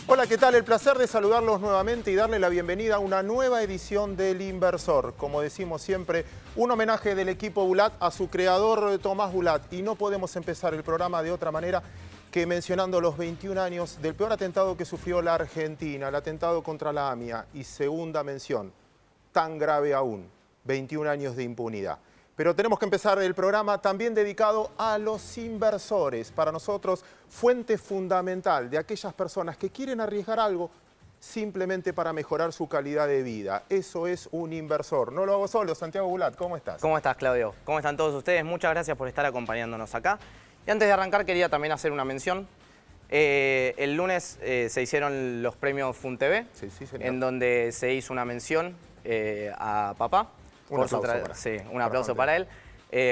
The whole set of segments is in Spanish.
Hola, ¿qué tal? El placer de saludarlos nuevamente y darle la bienvenida a una nueva edición del Inversor. Como decimos siempre, un homenaje del equipo Bulat a su creador Tomás Bulat. Y no podemos empezar el programa de otra manera que mencionando los 21 años del peor atentado que sufrió la Argentina, el atentado contra la AMIA. Y segunda mención, tan grave aún, 21 años de impunidad. Pero tenemos que empezar el programa también dedicado a los inversores. Para nosotros, fuente fundamental de aquellas personas que quieren arriesgar algo simplemente para mejorar su calidad de vida. Eso es un inversor. No lo hago solo. Santiago Bulat, ¿cómo estás? ¿Cómo estás, Claudio? ¿Cómo están todos ustedes? Muchas gracias por estar acompañándonos acá. Y antes de arrancar, quería también hacer una mención. El lunes se hicieron los premios FunTV, Sí, señor. en donde se hizo una mención a papá. Un aplauso para él,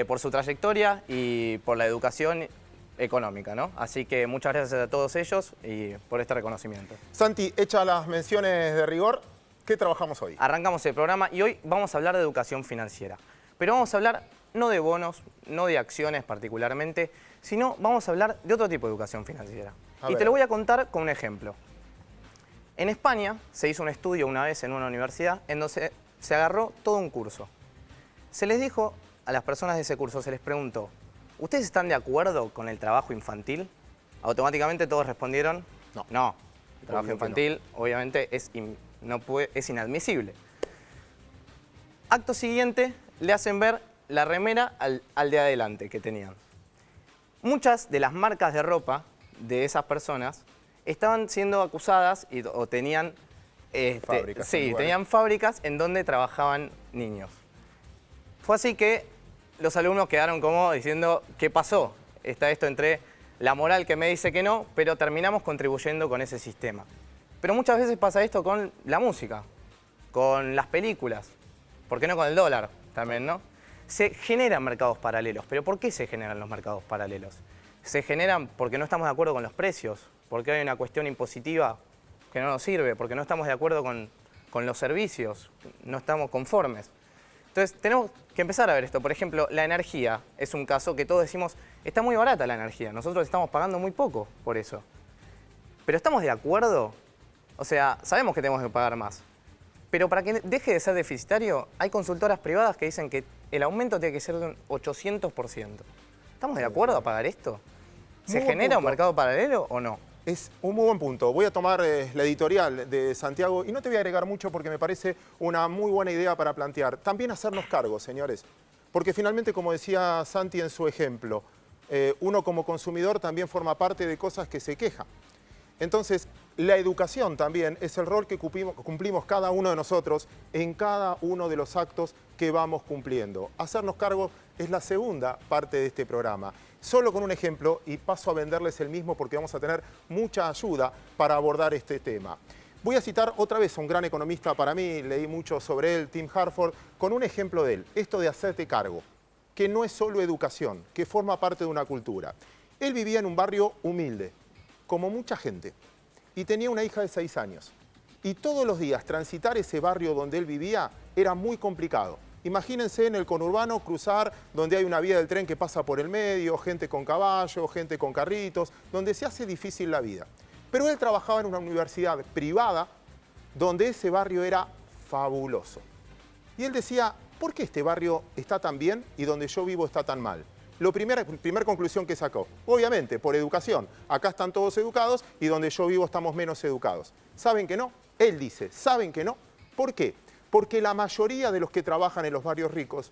por su trayectoria y por la educación económica, ¿no? Así que muchas gracias a todos ellos y por este reconocimiento. Santi, hecha las menciones de rigor, ¿qué trabajamos hoy? Arrancamos el programa y hoy vamos a hablar de educación financiera. Pero vamos a hablar no de bonos, no de acciones particularmente, sino vamos a hablar de otro tipo de educación financiera. Y te lo voy a contar con un ejemplo. En España se hizo un estudio una vez en una universidad en donde se agarró todo un curso. Se les dijo a las personas de ese curso, se les preguntó, ¿ustedes están de acuerdo con el trabajo infantil? Automáticamente todos respondieron, no. El trabajo infantil obviamente es inadmisible. Acto siguiente, le hacen ver la remera al de adelante que tenían. Muchas de las marcas de ropa de esas personas estaban siendo acusadas o tenían Fábricas. Sí, tenían fábricas en donde trabajaban niños. Fue así que los alumnos quedaron como diciendo, ¿qué pasó? Está esto entre la moral que me dice que no, pero terminamos contribuyendo con ese sistema. Pero muchas veces pasa esto con la música, con las películas, ¿por qué no con el dólar también, no? Se generan mercados paralelos, pero ¿por qué se generan los mercados paralelos? Se generan porque no estamos de acuerdo con los precios, porque hay una cuestión impositiva que no nos sirve, porque no estamos de acuerdo con los servicios, no estamos conformes. Entonces tenemos que empezar a ver esto. Por ejemplo, la energía es un caso que todos decimos, está muy barata la energía, nosotros estamos pagando muy poco por eso. Pero ¿estamos de acuerdo? O sea, sabemos que tenemos que pagar más. Pero para que deje de ser deficitario, hay consultoras privadas que dicen que el aumento tiene que ser de un 800%. ¿Estamos de acuerdo a pagar esto? ¿Se genera un mercado paralelo o no? Es un muy buen punto. Voy a tomar la editorial de Santiago y no te voy a agregar mucho porque me parece una muy buena idea para plantear. También hacernos cargo, señores. Porque finalmente, como decía Santi en su ejemplo, uno como consumidor también forma parte de cosas que se queja. Entonces, la educación también es el rol que cumplimos cada uno de nosotros en cada uno de los actos que vamos cumpliendo. Hacernos cargo es la segunda parte de este programa. Solo con un ejemplo, y paso a venderles el mismo porque vamos a tener mucha ayuda para abordar este tema. Voy a citar otra vez a un gran economista para mí, leí mucho sobre él, Tim Harford, con un ejemplo de él, esto de hacerte cargo, que no es solo educación, que forma parte de una cultura. Él vivía en un barrio humilde, como mucha gente, y tenía una hija de 6 años. Y todos los días transitar ese barrio donde él vivía era muy complicado. Imagínense en el conurbano cruzar donde hay una vía del tren que pasa por el medio, gente con caballos, gente con carritos, donde se hace difícil la vida. Pero él trabajaba en una universidad privada donde ese barrio era fabuloso. Y él decía, ¿por qué este barrio está tan bien y donde yo vivo está tan mal? La primera conclusión que sacó, obviamente, por educación. Acá están todos educados y donde yo vivo estamos menos educados. ¿Saben que no? Él dice, ¿saben que no? ¿Por qué? Porque la mayoría de los que trabajan en los barrios ricos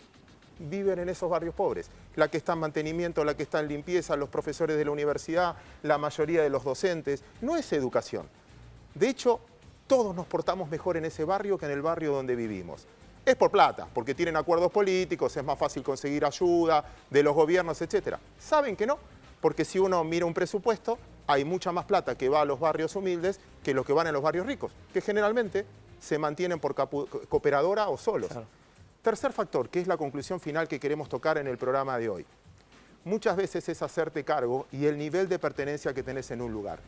viven en esos barrios pobres. La que está en mantenimiento, la que está en limpieza, los profesores de la universidad, la mayoría de los docentes. No es educación. De hecho, todos nos portamos mejor en ese barrio que en el barrio donde vivimos. Es por plata, porque tienen acuerdos políticos, es más fácil conseguir ayuda de los gobiernos, etc. ¿Saben que no? Porque si uno mira un presupuesto, hay mucha más plata que va a los barrios humildes que los que van a los barrios ricos, que generalmente se mantienen por cooperadora o solos. Claro. Tercer factor, que es la conclusión final que queremos tocar en el programa de hoy. Muchas veces es hacerte cargo y el nivel de pertenencia que tenés en un lugar.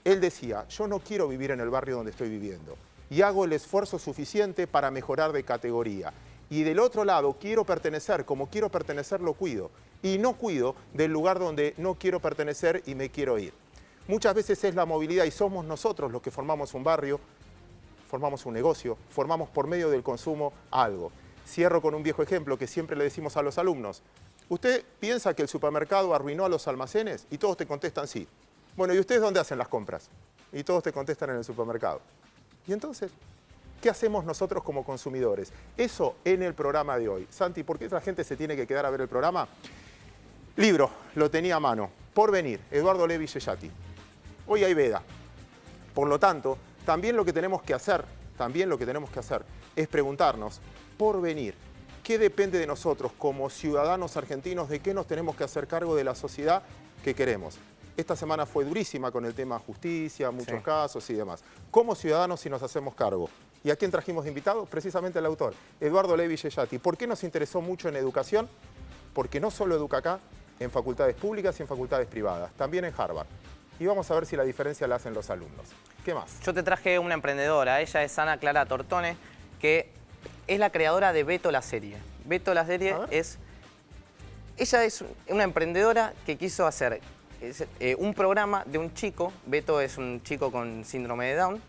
Él decía, yo no quiero vivir en el barrio donde estoy viviendo y hago el esfuerzo suficiente para mejorar de categoría. Y del otro lado, quiero pertenecer, como quiero pertenecer lo cuido. Y no cuido del lugar donde no quiero pertenecer y me quiero ir. Muchas veces es la movilidad y somos nosotros los que formamos un barrio, formamos un negocio, formamos por medio del consumo algo. Cierro con un viejo ejemplo que siempre le decimos a los alumnos. ¿Usted piensa que el supermercado arruinó a los almacenes? Y todos te contestan sí. Bueno, ¿y ustedes dónde hacen las compras? Y todos te contestan en el supermercado. ¿Y entonces qué hacemos nosotros como consumidores? Eso en el programa de hoy. Santi, ¿por qué la gente se tiene que quedar a ver el programa? Libro, lo tenía a mano. Porvenir, Eduardo Levi Cellati. Hoy hay veda. Por lo tanto, también lo que tenemos que hacer es preguntarnos, porvenir, ¿qué depende de nosotros como ciudadanos argentinos? ¿De qué nos tenemos que hacer cargo de la sociedad que queremos? Esta semana fue durísima con el tema justicia, muchos casos y demás. Como ciudadanos si nos hacemos cargo. ¿Y a quién trajimos de invitado? Precisamente el autor, Eduardo Levi Cellati. ¿Por qué nos interesó mucho en educación? Porque no solo educa acá, en facultades públicas y en facultades privadas, también en Harvard. Y vamos a ver si la diferencia la hacen los alumnos. ¿Qué más? Yo te traje una emprendedora, ella es Ana Clara Tortone, que es la creadora de Beto la serie. Beto la serie es... Ella es una emprendedora que quiso hacer un programa de un chico, Beto es un chico con síndrome de Down,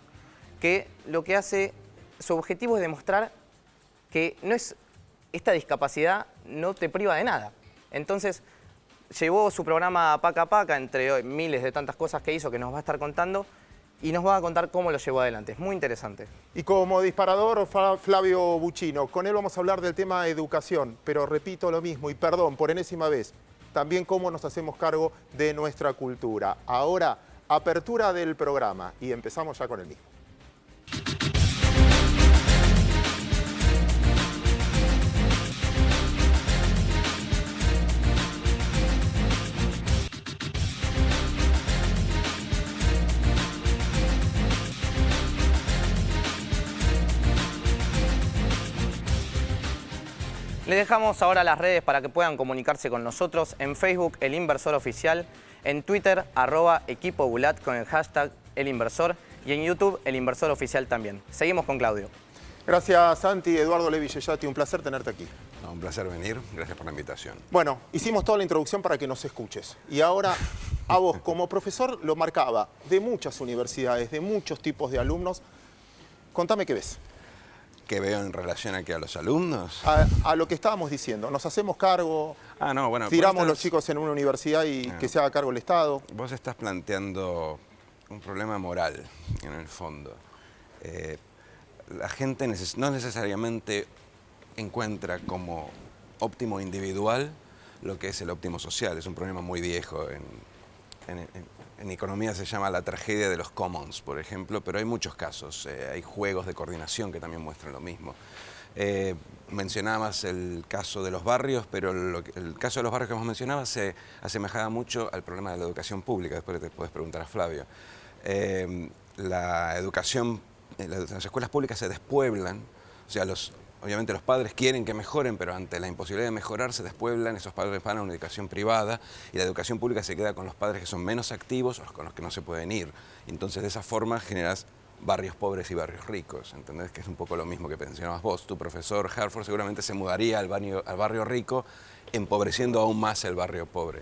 que lo que hace, su objetivo es demostrar que esta discapacidad no te priva de nada. Entonces, llevó su programa Paca Paca, entre miles de tantas cosas que hizo, que nos va a estar contando, y nos va a contar cómo lo llevó adelante. Es muy interesante. Y como disparador, Flavio Buccino. Con él vamos a hablar del tema educación, pero repito lo mismo, y perdón por enésima vez, también cómo nos hacemos cargo de nuestra cultura. Ahora, apertura del programa, y empezamos ya con el mismo. Les dejamos ahora las redes para que puedan comunicarse con nosotros. En Facebook, El Inversor Oficial. En Twitter, @equipobulat con el hashtag El Inversor. Y en YouTube, El Inversor Oficial también. Seguimos con Claudio. Gracias, Santi. Eduardo Levi Cellati, un placer tenerte aquí. No, un placer venir. Gracias por la invitación. Bueno, hicimos toda la introducción para que nos escuches. Y ahora, a vos, como profesor, lo marcaba, de muchas universidades, de muchos tipos de alumnos. Contame qué ves. ¿Qué veo en relación a los alumnos? A lo que estábamos diciendo, nos hacemos cargo, Bueno, tiramos los chicos en una universidad y que se haga cargo el Estado. Vos estás planteando un problema moral, en el fondo. La gente no necesariamente encuentra como óptimo individual lo que es el óptimo social. Es un problema muy viejo. En economía se llama la tragedia de los commons, por ejemplo, pero hay muchos casos. Hay juegos de coordinación que también muestran lo mismo. Mencionabas el caso de los barrios, pero el caso de los barrios que vos mencionabas se asemejaba mucho al problema de la educación pública. Después te puedes preguntar a Flavio. La educación, las escuelas públicas se despueblan, o sea, obviamente los padres quieren que mejoren, pero ante la imposibilidad de mejorar se despueblan, esos padres van a una educación privada y la educación pública se queda con los padres que son menos activos o con los que no se pueden ir. Entonces de esa forma generas barrios pobres y barrios ricos, ¿entendés? Que es un poco lo mismo que mencionabas vos. Tu profesor Hartford seguramente se mudaría al barrio rico, empobreciendo aún más el barrio pobre.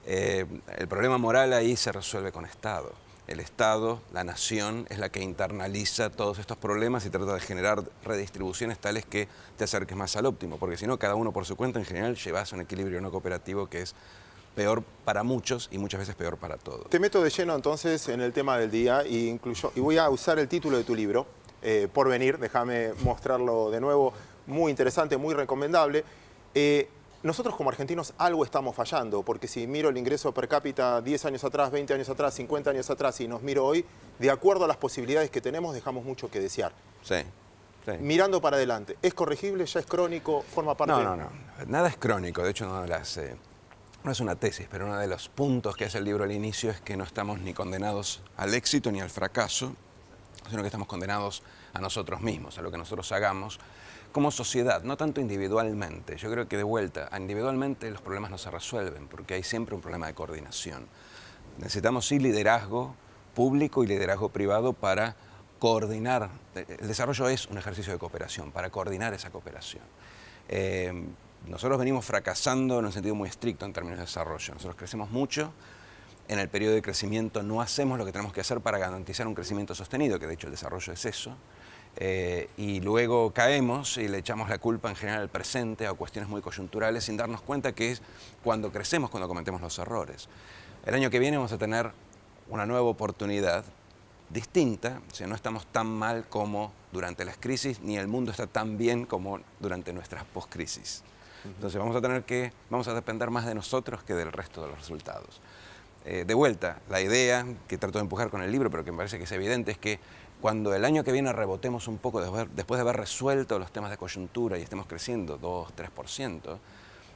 El problema moral ahí se resuelve con Estado. El Estado, la nación, es la que internaliza todos estos problemas y trata de generar redistribuciones tales que te acerques más al óptimo, porque si no, cada uno por su cuenta, en general, llevas un equilibrio no cooperativo que es peor para muchos y muchas veces peor para todos. Te meto de lleno entonces en el tema del día y voy a usar el título de tu libro, Porvenir, déjame mostrarlo de nuevo, muy interesante, muy recomendable. Nosotros como argentinos algo estamos fallando, porque si miro el ingreso per cápita 10 años atrás, 20 años atrás, 50 años atrás y nos miro hoy, de acuerdo a las posibilidades que tenemos, dejamos mucho que desear. Sí. Mirando para adelante, ¿es corregible? ¿Ya es crónico? ¿Forma parte? No. Nada es crónico. De hecho, no es una tesis, pero uno de los puntos que hace el libro al inicio es que no estamos ni condenados al éxito ni al fracaso, sino que estamos condenados a nosotros mismos, a lo que nosotros hagamos como sociedad, no tanto individualmente. Yo creo que de vuelta, individualmente los problemas no se resuelven, porque hay siempre un problema de coordinación. Necesitamos sí liderazgo público y liderazgo privado para coordinar. El desarrollo es un ejercicio de cooperación, para coordinar esa cooperación. Nosotros venimos fracasando en un sentido muy estricto en términos de desarrollo. Nosotros crecemos mucho en el periodo de crecimiento no hacemos lo que tenemos que hacer para garantizar un crecimiento sostenido, que de hecho el desarrollo es eso, y luego caemos y le echamos la culpa en general al presente o a cuestiones muy coyunturales sin darnos cuenta que es cuando crecemos cuando cometemos los errores. El año que viene vamos a tener una nueva oportunidad distinta, o sea, no estamos tan mal como durante las crisis, ni el mundo está tan bien como durante nuestras post-crisis. Entonces vamos a depender más de nosotros que del resto de los resultados. De vuelta, la idea que trato de empujar con el libro, pero que me parece que es evidente, es que cuando el año que viene rebotemos un poco, después de haber resuelto los temas de coyuntura y estemos creciendo 2-3%,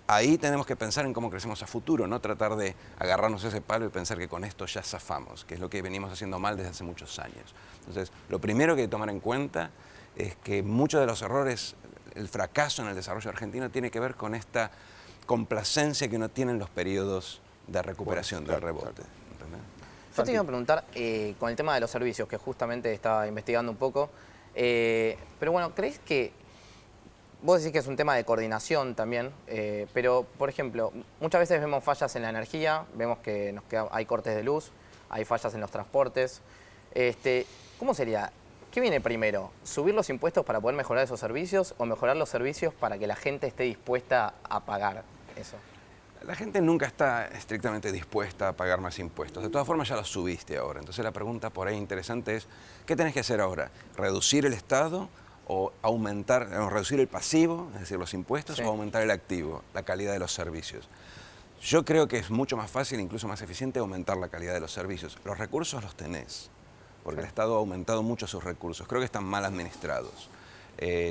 ahí tenemos que pensar en cómo crecemos a futuro, no tratar de agarrarnos ese palo y pensar que con esto ya zafamos, que es lo que venimos haciendo mal desde hace muchos años. Entonces, lo primero que hay que tomar en cuenta es que muchos de los errores, el fracaso en el desarrollo argentino tiene que ver con esta complacencia que uno tiene en los periodos de recuperación, del rebote. ¿Entendés? Yo te iba a preguntar con el tema de los servicios, que justamente estaba investigando un poco, pero bueno, ¿crees que vos decís que es un tema de coordinación también, pero por ejemplo, muchas veces vemos fallas en la energía, vemos que hay cortes de luz, hay fallas en los transportes. ¿Cómo sería? ¿Qué viene primero? ¿Subir los impuestos para poder mejorar esos servicios o mejorar los servicios para que la gente esté dispuesta a pagar eso? La gente nunca está estrictamente dispuesta a pagar más impuestos. De todas formas ya los subiste ahora. Entonces la pregunta por ahí interesante es, ¿qué tenés que hacer ahora? ¿Reducir el Estado o reducir el pasivo, es decir, los impuestos, o aumentar el activo, la calidad de los servicios? Yo creo que es mucho más fácil, incluso más eficiente, aumentar la calidad de los servicios. Los recursos los tenés, porque el Estado ha aumentado mucho sus recursos. Creo que están mal administrados.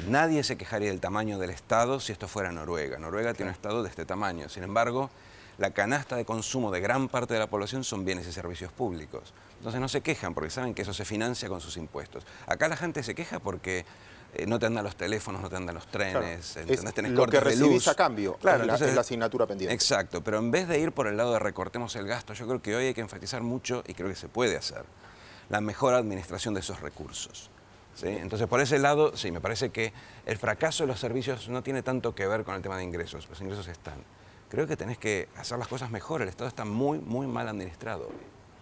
Nadie se quejaría del tamaño del Estado si esto fuera Noruega. Noruega tiene un Estado de este tamaño. Sin embargo, la canasta de consumo de gran parte de la población son bienes y servicios públicos. Entonces no se quejan porque saben que eso se financia con sus impuestos. Acá la gente se queja porque no te andan los teléfonos, no te andan los trenes, claro. Tenés lo que recibís luz. a cambio, Claro, es la asignatura pendiente. Exacto, pero en vez de ir por el lado de recortemos el gasto, yo creo que hoy hay que enfatizar mucho, y creo que se puede hacer, la mejor administración de esos recursos. ¿Sí? Entonces, por ese lado, sí, me parece que el fracaso de los servicios no tiene tanto que ver con el tema de ingresos. Los ingresos están. Creo que tenés que hacer las cosas mejor. El Estado está muy, muy mal administrado.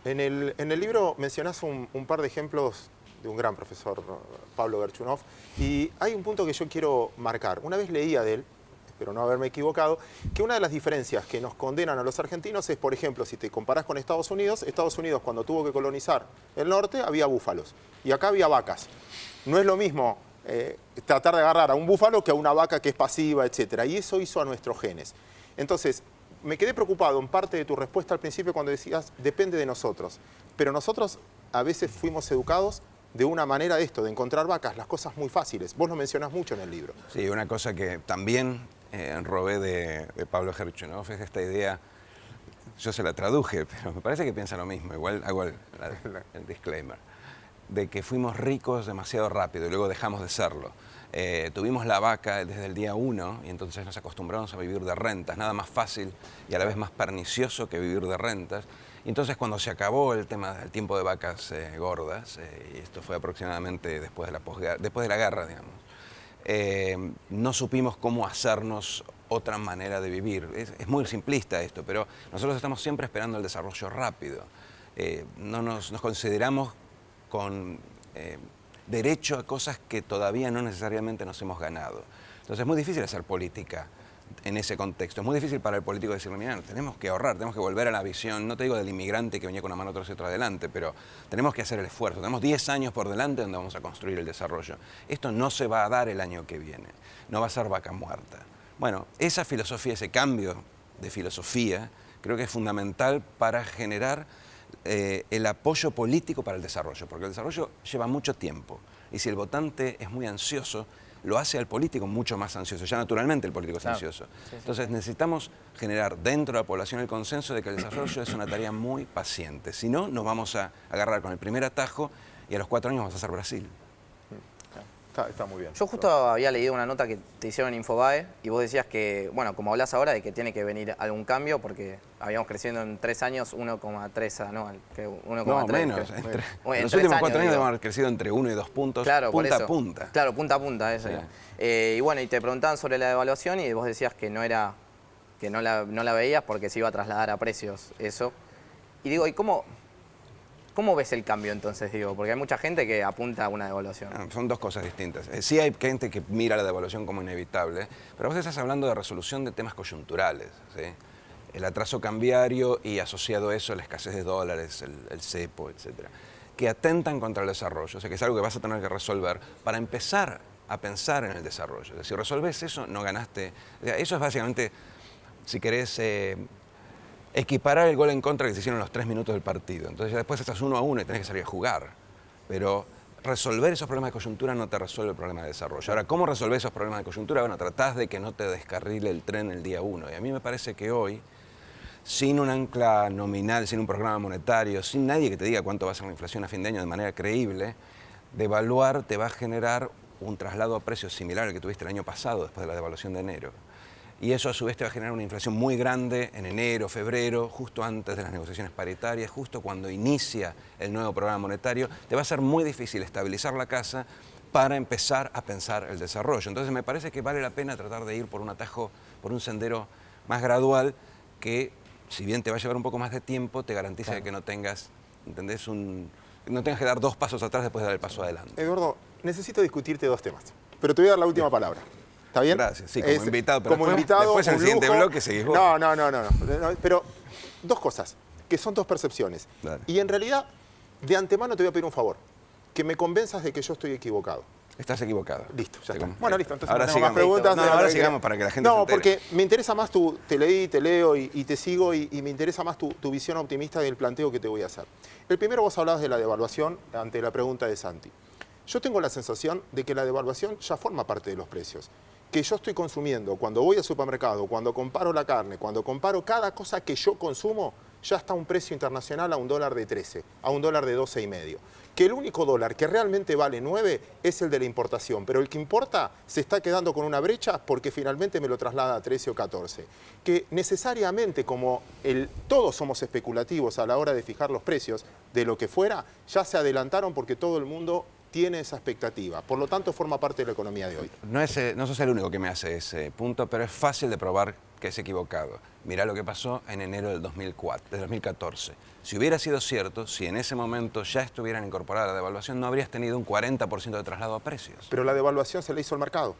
En el libro mencionás un par de ejemplos de un gran profesor, Pablo Gerchunov, y hay un punto que yo quiero marcar. Una vez leía de él, espero no haberme equivocado, que una de las diferencias que nos condenan a los argentinos es, por ejemplo, si te comparás con Estados Unidos cuando tuvo que colonizar el norte había búfalos y acá había vacas. No es lo mismo tratar de agarrar a un búfalo que a una vaca que es pasiva, etc. Y eso hizo a nuestros genes. Entonces, me quedé preocupado en parte de tu respuesta al principio cuando decías, depende de nosotros. Pero nosotros a veces fuimos educados de una manera de encontrar vacas, las cosas muy fáciles. Vos lo mencionás mucho en el libro. Sí, una cosa que también robé de Pablo Gerchunov es esta idea, yo se la traduje, pero me parece que piensa lo mismo, igual hago el disclaimer, de que fuimos ricos demasiado rápido y luego dejamos de serlo. Tuvimos la vaca desde el día 1 y entonces nos acostumbramos a vivir de rentas, nada más fácil y a la vez más pernicioso que vivir de rentas. Y entonces cuando se acabó el tiempo de vacas gordas, y esto fue aproximadamente después de la guerra, digamos, no supimos cómo hacernos otra manera de vivir. Es muy simplista esto, pero nosotros estamos siempre esperando el desarrollo rápido. No nos consideramos con derecho a cosas que todavía no necesariamente nos hemos ganado. Entonces es muy difícil hacer política en ese contexto. Es muy difícil para el político decirle, mira, tenemos que ahorrar, tenemos que volver a la visión, no te digo del inmigrante que venía con una mano atrás y otra adelante, pero tenemos que hacer el esfuerzo. Tenemos 10 años por delante donde vamos a construir el desarrollo. Esto no se va a dar el año que viene, no va a ser vaca muerta. Bueno, esa filosofía, ese cambio de filosofía, creo que es fundamental para generar el apoyo político para el desarrollo, porque el desarrollo lleva mucho tiempo y si el votante es muy ansioso, lo hace al político mucho más ansioso. Ya naturalmente el político es ansioso. Entonces necesitamos generar dentro de la población el consenso de que el desarrollo es una tarea muy paciente. Si no, nos vamos a agarrar con el primer atajo y a los 4 años vamos a hacer Brasil. Está muy bien. Yo justo había leído una nota que te hicieron en Infobae y vos decías que, bueno, como hablas ahora de que tiene que venir algún cambio porque habíamos creciendo en 3 años 1,3 anual. No, menos. En los últimos 4 años hemos crecido entre 1 y 2 puntos, claro, punta a punta. Claro, punta a punta, eso. Sí. Y bueno, y te preguntaban sobre la devaluación y vos decías que no la veías porque se iba a trasladar a precios eso. Y digo, ¿y cómo ves el cambio entonces? Digo, porque hay mucha gente que apunta a una devaluación. Son dos cosas distintas. Sí hay gente que mira la devaluación como inevitable, pero vos estás hablando de resolución de temas coyunturales, ¿sí? El atraso cambiario y asociado a eso la escasez de dólares, el cepo, etcétera, que atentan contra el desarrollo, o sea que es algo que vas a tener que resolver para empezar a pensar en el desarrollo. Es decir, si resolves eso, no ganaste. O sea, eso es básicamente, si querés, equiparar el gol en contra que se hicieron en los 3 minutos del partido. Entonces ya después estás 1-1 y tenés que salir a jugar. Pero resolver esos problemas de coyuntura no te resuelve el problema de desarrollo. Ahora, ¿cómo resolver esos problemas de coyuntura? Bueno, tratás de que no te descarrile el tren el día 1. Y a mí me parece que hoy, sin un ancla nominal, sin un programa monetario, sin nadie que te diga cuánto va a ser la inflación a fin de año de manera creíble, devaluar te va a generar un traslado a precios similar al que tuviste el año pasado, después de la devaluación de enero. Y eso a su vez te va a generar una inflación muy grande en enero, febrero, justo antes de las negociaciones paritarias, justo cuando inicia el nuevo programa monetario. Te va a ser muy difícil estabilizar la casa para empezar a pensar el desarrollo. Entonces me parece que vale la pena tratar de ir por un atajo, por un sendero más gradual que, si bien te va a llevar un poco más de tiempo, te garantiza que no tengas, ¿entendés? No tengas que dar 2 pasos atrás después de dar el paso adelante. Eduardo, necesito discutirte 2 temas, pero te voy a dar la última palabra. ¿Está bien? Gracias, sí, como invitado. Pero después en el siguiente bloque seguís vos. No, pero 2 cosas, que son 2 percepciones. Dale. Y en realidad, de antemano te voy a pedir un favor, que me convenzas de que yo estoy equivocado. Estás equivocado. Listo, ya está. Bueno, listo, entonces ahora no tengo sigamos. más preguntas. No, ahora sigamos para que la gente se entere. Porque me interesa más te leí, te leo y te sigo y me interesa más tu visión optimista del planteo que te voy a hacer. El primero, vos hablabas de la devaluación ante la pregunta de Santi. Yo tengo la sensación de que la devaluación ya forma parte de los precios. Que yo estoy consumiendo, cuando voy al supermercado, cuando comparo la carne, cuando comparo cada cosa que yo consumo, ya está a un precio internacional a $1 de 13, a $1 de 12,5. Que el único dólar que realmente vale 9 es el de la importación, pero el que importa se está quedando con una brecha porque finalmente me lo traslada a 13 o 14. Que necesariamente, como todos somos especulativos a la hora de fijar los precios de lo que fuera, ya se adelantaron porque todo el mundo tiene esa expectativa. Por lo tanto, forma parte de la economía de hoy. No sos el único que me hace ese punto, pero es fácil de probar que es equivocado. Mirá lo que pasó en enero del 2014. Si hubiera sido cierto, si en ese momento ya estuvieran incorporada la devaluación, no habrías tenido un 40% de traslado a precios. Pero la devaluación se le hizo al mercado.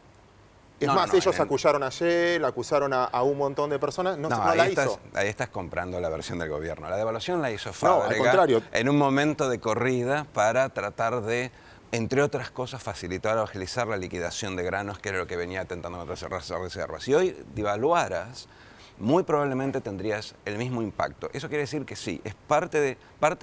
Es No, más, no, ellos acusaron a Shell, acusaron a un montón de personas, no la hizo. Ahí estás comprando la versión del gobierno. La devaluación la hizo No, al Fábrega contrario. en un momento de corrida para tratar de, entre otras cosas, facilitar o agilizar la liquidación de granos, que era lo que venía tentando contra las reservas. Si hoy devaluaras, muy probablemente tendrías el mismo impacto. Eso quiere decir que sí, es parte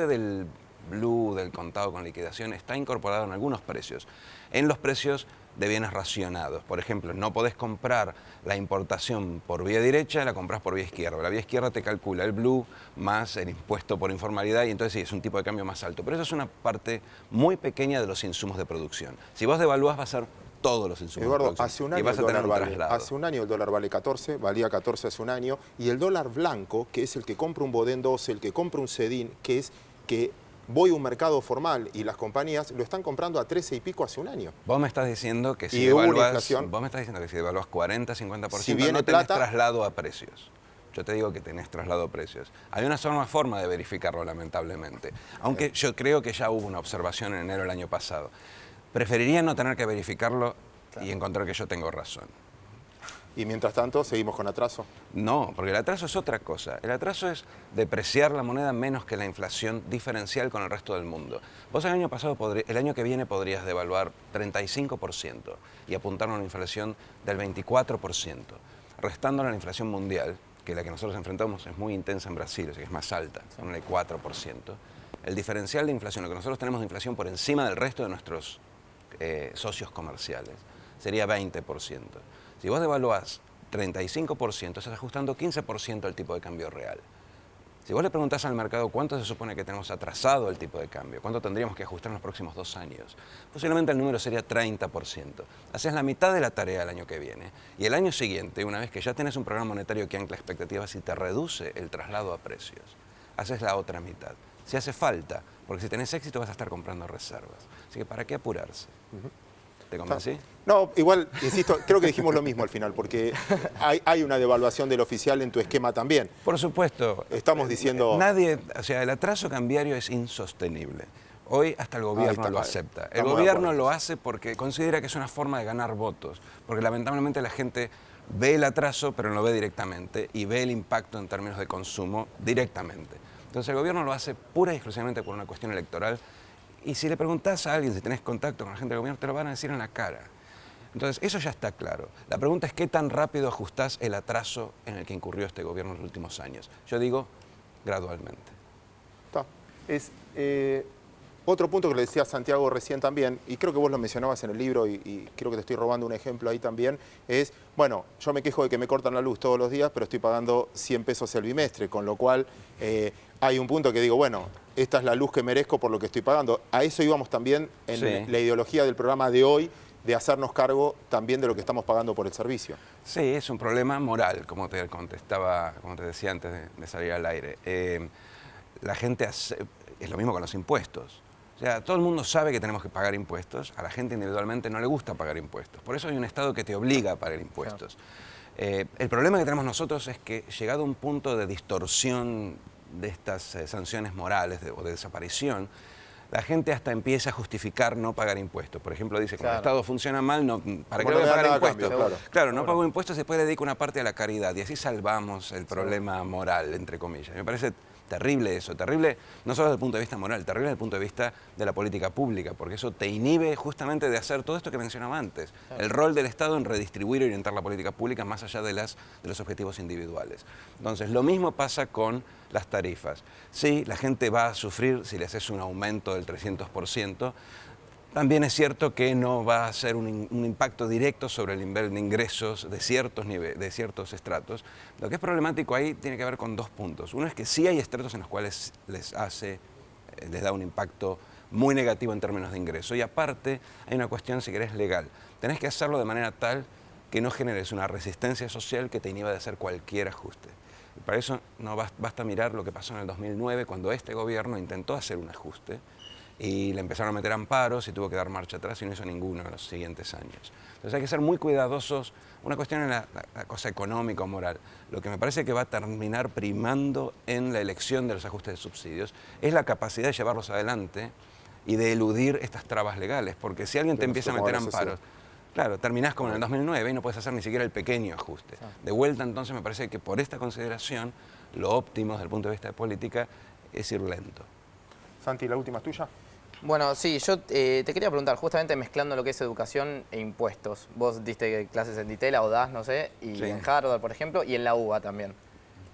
del blue, del contado con liquidación, está incorporado en algunos precios. En los precios de bienes racionados. Por ejemplo, no podés comprar la importación por vía derecha, la compras por vía izquierda. La vía izquierda te calcula el blue más el impuesto por informalidad y entonces sí, es un tipo de cambio más alto. Pero eso es una parte muy pequeña de los insumos de producción. Si vos devaluás, va a ser todos los insumos Eduardo, de producción. hace un año y vas a tener un traslado. hace un año el dólar vale 14, valía 14 hace un año, y el dólar blanco, que es el que compra un Bodén 12, el que compra un Sedin, que es que voy a un mercado formal y las compañías lo están comprando a 13 y pico hace un año. Vos me estás diciendo que si Y hubo una devaluás, inflación. vos me estás diciendo que si devaluás 40, 50%, Si viene no tenés plata, traslado a precios. Yo te digo que tenés traslado a precios. Hay una sola forma de verificarlo, lamentablemente. Aunque yo creo que ya hubo una observación en enero del año pasado. Preferiría no tener que verificarlo y encontrar que yo tengo razón. Y mientras tanto, seguimos con atraso. No, porque el atraso es otra cosa. El atraso es depreciar la moneda menos que la inflación diferencial con el resto del mundo. Vos el año pasado, el año que viene podrías devaluar 35% y apuntar a una inflación del 24%, restándole a la inflación mundial, que la que nosotros enfrentamos es muy intensa en Brasil, o sea que es más alta, son el 4%. El diferencial de inflación, lo que nosotros tenemos de inflación por encima del resto de nuestros socios comerciales, sería 20%. Si vos devaluás 35%, estás ajustando 15% al tipo de cambio real. Si vos le preguntás al mercado cuánto se supone que tenemos atrasado el tipo de cambio, cuánto tendríamos que ajustar en los próximos 2 años, posiblemente el número sería 30%. Haces la mitad de la tarea el año que viene. Y el año siguiente, una vez que ya tenés un programa monetario que ancla expectativas y te reduce el traslado a precios, haces la otra mitad. Si hace falta, porque si tenés éxito vas a estar comprando reservas. Así que ¿para qué apurarse? ¿Te convencí? No, igual, insisto, creo que dijimos lo mismo al final, porque hay una devaluación del oficial en tu esquema también. Por supuesto. Estamos diciendo... O sea, el atraso cambiario es insostenible. Hoy hasta el gobierno lo acepta. El Estamos de gobierno acuerdo. lo hace porque considera que es una forma de ganar votos, porque lamentablemente la gente ve el atraso, pero no lo ve directamente, y ve el impacto en términos de consumo directamente. Entonces el gobierno lo hace pura y exclusivamente por una cuestión electoral, y si le preguntás a alguien, si tenés contacto con la gente del gobierno, te lo van a decir en la cara. Entonces, eso ya está claro. La pregunta es qué tan rápido ajustás el atraso en el que incurrió este gobierno en los últimos años. Yo digo, gradualmente. Está. Es otro punto que le decía Santiago recién también, y creo que vos lo mencionabas en el libro y creo que te estoy robando un ejemplo ahí también, es, bueno, yo me quejo de que me cortan la luz todos los días, pero estoy pagando 100 pesos el bimestre, con lo cual hay un punto que digo, bueno, esta es la luz que merezco por lo que estoy pagando. A eso íbamos también en Sí. la ideología del programa de hoy, de hacernos cargo también de lo que estamos pagando por el servicio. Sí, es un problema moral, como te contestaba, como te decía antes de salir al aire. La gente es lo mismo con los impuestos. O sea, todo el mundo sabe que tenemos que pagar impuestos, a la gente individualmente no le gusta pagar impuestos. Por eso hay un Estado que te obliga a pagar impuestos. El problema que tenemos nosotros es que llegado a un punto de distorsión de estas sanciones morales o de desaparición, la gente hasta empieza a justificar no pagar impuestos. Por ejemplo, dice, como el Estado funciona mal, no, ¿para qué Como le voy a no me da pagar nada a impuestos? cambio, Claro, no pago impuestos y después le dedico una parte a la caridad y así salvamos el problema moral, entre comillas. Me parece terrible eso, terrible no solo desde el punto de vista moral, terrible desde el punto de vista de la política pública, porque eso te inhibe justamente de hacer todo esto que mencionaba antes, el rol del Estado en redistribuir y orientar la política pública más allá de los objetivos individuales. Entonces, lo mismo pasa con las tarifas. Sí, la gente va a sufrir si le haces un aumento del 300%, también es cierto que no va a ser un impacto directo sobre el nivel de ingresos de ciertos estratos. Lo que es problemático ahí tiene que ver con dos puntos. Uno es que sí hay estratos en los cuales les da un impacto muy negativo en términos de ingreso. Y aparte hay una cuestión, si querés, legal. Tenés que hacerlo de manera tal que no generes una resistencia social que te inhiba de hacer cualquier ajuste. Y para eso no basta mirar lo que pasó en el 2009, cuando este gobierno intentó hacer un ajuste y le empezaron a meter amparos y tuvo que dar marcha atrás y no hizo ninguno en los siguientes años. Entonces hay que ser muy cuidadosos. Una cuestión en la cosa económica o moral. Lo que me parece que va a terminar primando en la elección de los ajustes de subsidios es la capacidad de llevarlos adelante y de eludir estas trabas legales. Porque si alguien te empieza a meter amparos, claro, terminás como en el 2009 y no puedes hacer ni siquiera el pequeño ajuste. De vuelta, entonces, me parece que por esta consideración, lo óptimo desde el punto de vista de política es ir lento. Santi, ¿la última es tuya? Bueno, sí, yo te quería preguntar, justamente mezclando lo que es educación e impuestos. Vos diste clases en Ditela o das, no sé, y Sí. en Harvard, por ejemplo, y en la UBA también.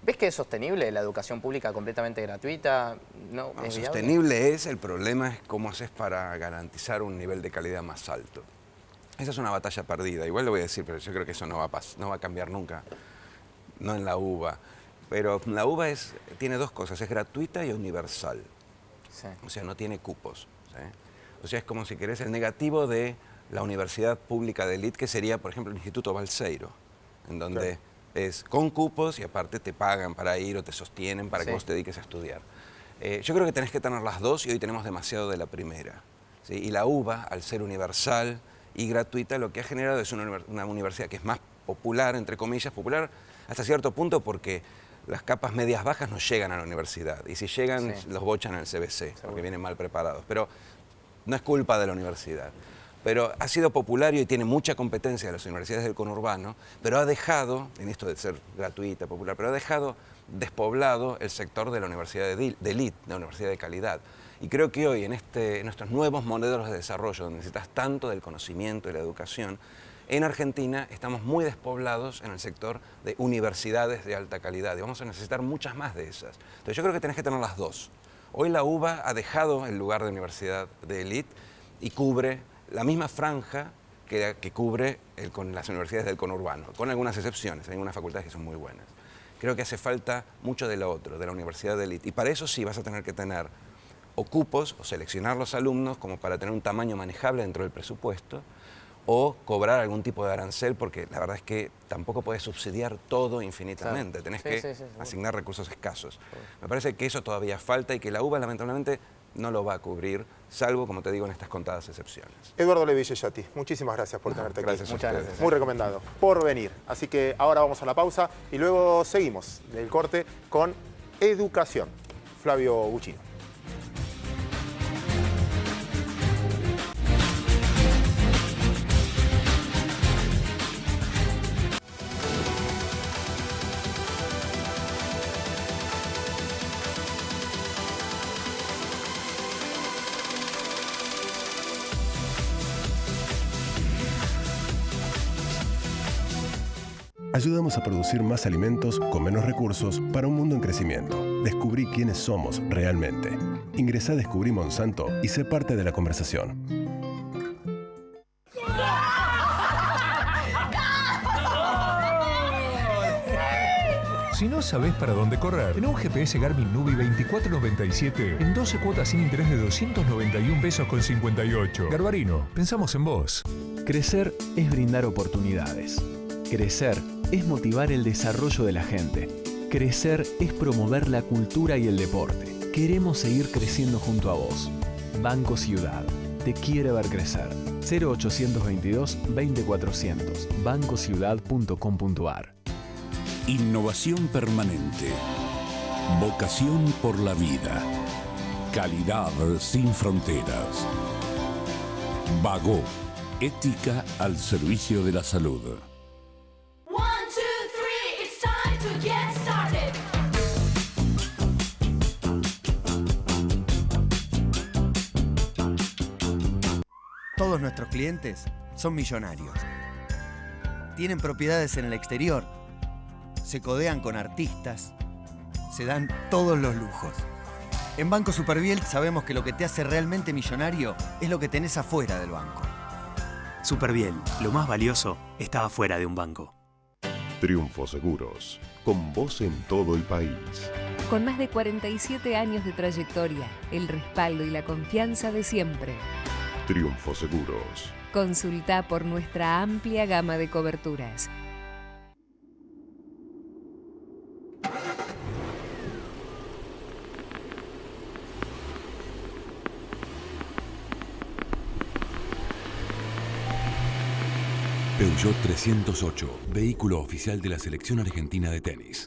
¿Ves que es sostenible la educación pública completamente gratuita? ¿No? No, ¿Es viable? sostenible es, el problema es cómo haces para garantizar un nivel de calidad más alto. Esa es una batalla perdida, igual lo voy a decir, pero yo creo que eso no va a cambiar nunca, no en la UBA. Pero la UBA tiene dos cosas, es gratuita y universal, Sí. o sea, no tiene cupos. ¿Sí? O sea, es como si querés el negativo de la universidad pública de élite, que sería, por ejemplo, el Instituto Balseiro, en donde es con cupos y aparte te pagan para ir o te sostienen para que vos te dediques a estudiar. Yo creo que tenés que tener las dos y hoy tenemos demasiado de la primera. ¿Sí? Y la UBA, al ser universal y gratuita, lo que ha generado es una universidad que es más popular, entre comillas, popular hasta cierto punto porque las capas medias bajas no llegan a la universidad. Y si llegan, los bochan en el CBC, porque vienen mal preparados. Pero no es culpa de la universidad. Pero ha sido popular y hoy tiene mucha competencia de las universidades del conurbano, pero ha dejado, en esto de ser gratuita, popular, pero ha dejado despoblado el sector de la universidad de élite, de la universidad de calidad. Y creo que hoy, en estos nuevos modelos de desarrollo, donde necesitas tanto del conocimiento y la educación, en Argentina estamos muy despoblados en el sector de universidades de alta calidad y vamos a necesitar muchas más de esas. Entonces yo creo que tenés que tener las dos. Hoy la UBA ha dejado el lugar de universidad de élite y cubre la misma franja que cubre con las universidades del conurbano, con algunas excepciones, hay algunas facultades que son muy buenas. Creo que hace falta mucho de lo otro, de la universidad de élite. Y para eso sí vas a tener que tener o cupos o seleccionar los alumnos como para tener un tamaño manejable dentro del presupuesto, o cobrar algún tipo de arancel, porque la verdad es que tampoco puedes subsidiar todo infinitamente, tenés que asignar recursos escasos. Me parece que eso todavía falta y que la UBA lamentablemente no lo va a cubrir, salvo, como te digo, en estas contadas excepciones. Eduardo Levi Yeyati, muchísimas gracias por tenerte aquí. Gracias a Muchas ustedes. gracias. Muy recomendado, por venir. Así que ahora vamos a la pausa y luego seguimos del corte con educación. Flavio Buccino. Ayudamos a producir más alimentos con menos recursos para un mundo en crecimiento. Descubrí quiénes somos realmente. Ingresá a Descubrí Monsanto y sé parte de la conversación. Si no sabés para dónde correr, en un GPS Garmin Nubi 2497, en 12 cuotas sin interés de 291 pesos con 58. Garbarino, pensamos en vos. Crecer es brindar oportunidades. Crecer es motivar el desarrollo de la gente. Crecer es promover la cultura y el deporte. Queremos seguir creciendo junto a vos. Banco Ciudad. Te quiere ver crecer. 0822 20400. bancociudad.com.ar. Innovación permanente. Vocación por la vida. Calidad sin fronteras. Vago. Ética al servicio de la salud. Todos nuestros clientes son millonarios. Tienen propiedades en el exterior. Se codean con artistas. Se dan todos los lujos. En Banco Superviel sabemos que lo que te hace realmente millonario es lo que tenés afuera del banco. Superviel, lo más valioso está afuera de un banco. Triunfo Seguros, con vos en todo el país. Con más de 47 años de trayectoria, el respaldo y la confianza de siempre. Triunfo Seguros. Consulta por nuestra amplia gama de coberturas. Peugeot 308, vehículo oficial de la selección argentina de tenis.